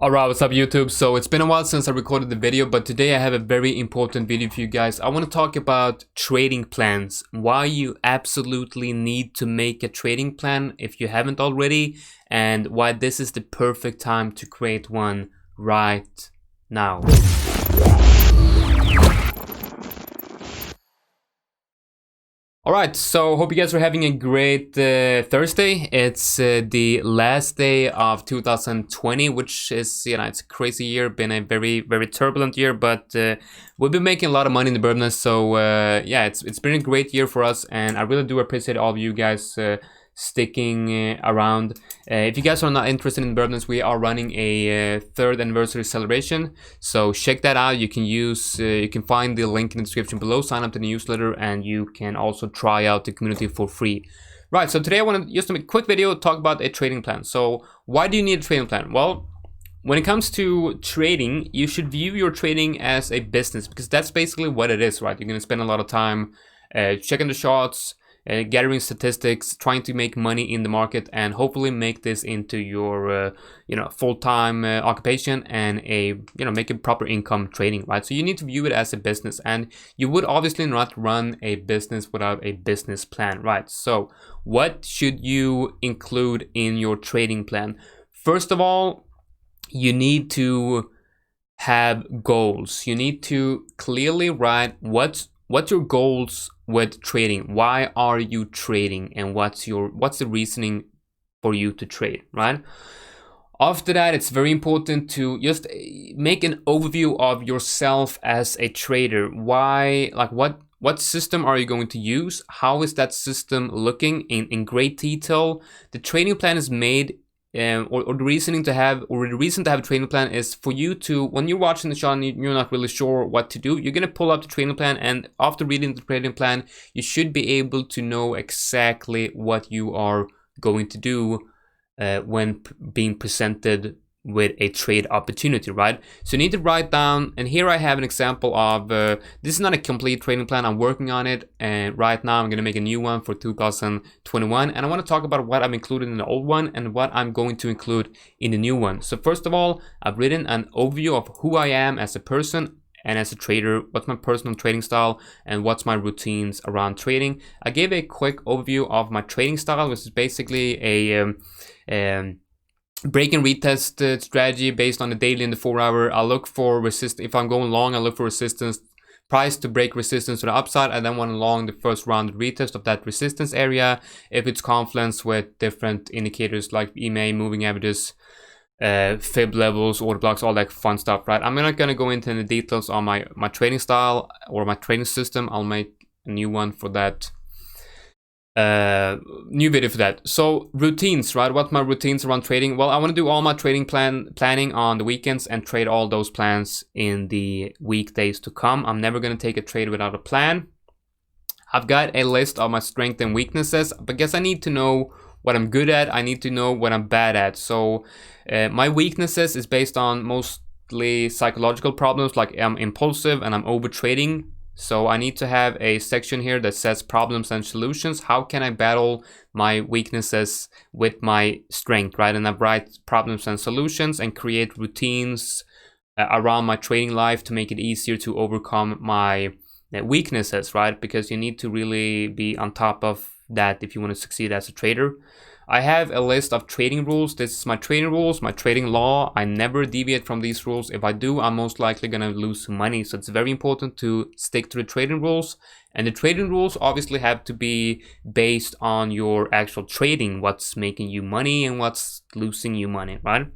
Alright, what's up YouTube? So it's been a while since I recorded the video, but today I have a very important video for you guys. I want to talk about trading plans, why you absolutely need to make a trading plan if you haven't already, and why this is the perfect time to create one right now. Alright, so hope you guys are having a great Thursday. It's the last day of 2020, which is, it's a crazy year, been a very, very turbulent year, but we've been making a lot of money in the business, so yeah, it's been a great year for us, and I really do appreciate all of you guys sticking around. If you guys are not interested in business, we are running a 3rd anniversary celebration, so check that out. You can find the link in the description below, sign up to the newsletter, and you can also try out the community for free. Right, so today I want to just make a quick video, talk about a trading plan. So why do you need a trading plan? Well, when it comes to trading, you should view your trading as a business, because that's basically what it is, right? You're going to spend a lot of time checking the charts, gathering statistics, trying to make money in the market, and hopefully make this into your full-time occupation and make a proper income trading, right? So you need to view it as a business, and you would obviously not run a business without a business plan, right? So what should you include in your trading plan? First of all, you need to have goals. You need to clearly write what's your goals with trading. Why are you trading, and what's the reasoning for you to trade, right? After that, it's very important to just make an overview of yourself as a trader. Why, like what system are you going to use? How is that system looking in great detail? The trading plan is made or the reason to have a trading plan is for you to, when you're watching the chart and you're not really sure what to do, you're going to pull up the trading plan, and after reading the trading plan, you should be able to know exactly what you are going to do when being presented with a trade opportunity, right? So you need to write down, and here I have an example of this is not a complete trading plan, I'm working on it, and right now I'm going to make a new one for 2021, and I want to talk about what I've included in the old one and what I'm going to include in the new one. So first of all, I've written an overview of who I am as a person and as a trader, what's my personal trading style, and what's my routines around trading. I gave a quick overview of my trading style, which is basically a break and retest strategy based on the daily and the 4-hour. I'll look for resistance. If I'm going long, I'll look for resistance price to break resistance to the upside. I then want to long the first round retest of that resistance area. If it's confluence with different indicators like EMA, moving averages, fib levels, order blocks, all that fun stuff, right? I'm not going to go into the details on my trading style or my trading system. I'll make a new one for that. New video for that. So routines, right? What's my routines around trading? Well, I want to do all my trading planning on the weekends and trade all those plans in the weekdays to come. I'm never going to take a trade without a plan. I've got a list of my strengths and weaknesses because I need to know what I'm good at. I need to know what I'm bad at. So my weaknesses is based on mostly psychological problems, like I'm impulsive and I'm over trading. So I need to have a section here that says problems and solutions. How can I battle my weaknesses with my strength, right? And I write problems and solutions and create routines around my trading life to make it easier to overcome my weaknesses, right? Because you need to really be on top of that if you want to succeed as a trader. I have a list of trading rules. This is my trading rules, my trading law. I never deviate from these rules. If I do, I'm most likely going to lose some money. So it's very important to stick to the trading rules. And the trading rules obviously have to be based on your actual trading, what's making you money and what's losing you money, right?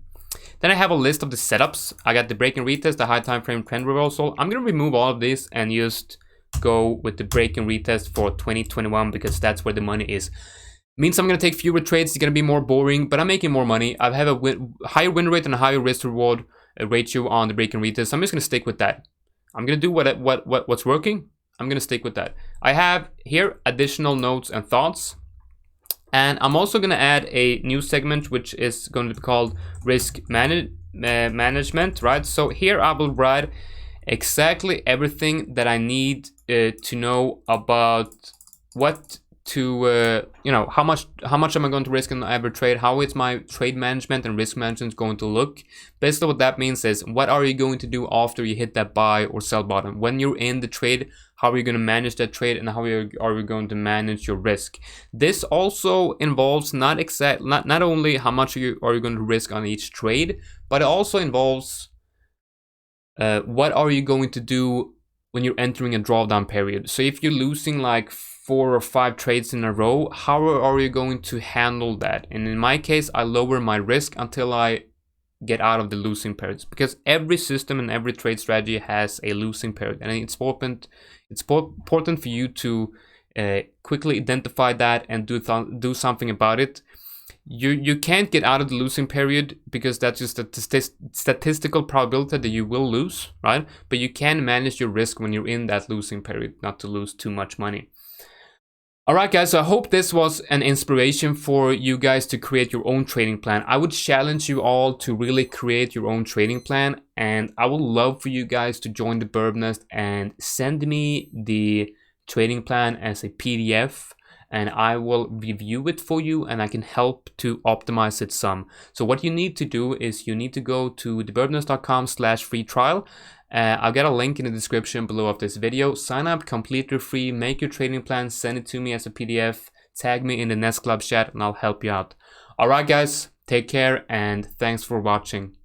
Then I have a list of the setups. I got the break and retest, the high time frame trend reversal. I'm going to remove all of this and just go with the break and retest for 2021 because that's where the money is. Means I'm going to take fewer trades. It's going to be more boring, but I'm making more money. I have a higher win rate and a higher risk reward ratio on the break and retest. So I'm just going to stick with that. I'm going to do what's working. I'm going to stick with that. I have here additional notes and thoughts. And I'm also going to add a new segment, which is going to be called risk management, right? So here I will write exactly everything that I need to know about what to you know, how much am I going to risk in every trade? How is my trade management and risk management going to look? Basically what that means is, what are you going to do after you hit that buy or sell button? When you're in the trade, how are you going to manage that trade, and how are you going to manage your risk? This also involves not only how much are you going to risk on each trade, but it also involves what are you going to do when you're entering a drawdown period. So if you're losing like 4 or 5 trades in a row, how are you going to handle that? And in my case, I lower my risk until I get out of the losing periods, because every system and every trade strategy has a losing period, and it's important for you to quickly identify that and do something about it. You can't get out of the losing period, because that's just a statistical probability that you will lose, right? But you can manage your risk when you're in that losing period, not to lose too much money. Alright guys, so I hope this was an inspiration for you guys to create your own trading plan. I would challenge you all to really create your own trading plan, and I would love for you guys to join the Burb Nest and send me the trading plan as a PDF, and I will review it for you, and I can help to optimize it some. So what you need to do is you need to go to theburbnest.com/free trial. I'll get a link in the description below of this video. Sign up completely free, make your trading plan, send it to me as a PDF, tag me in the Nest Club chat, and I'll help you out. Alright guys, take care and thanks for watching.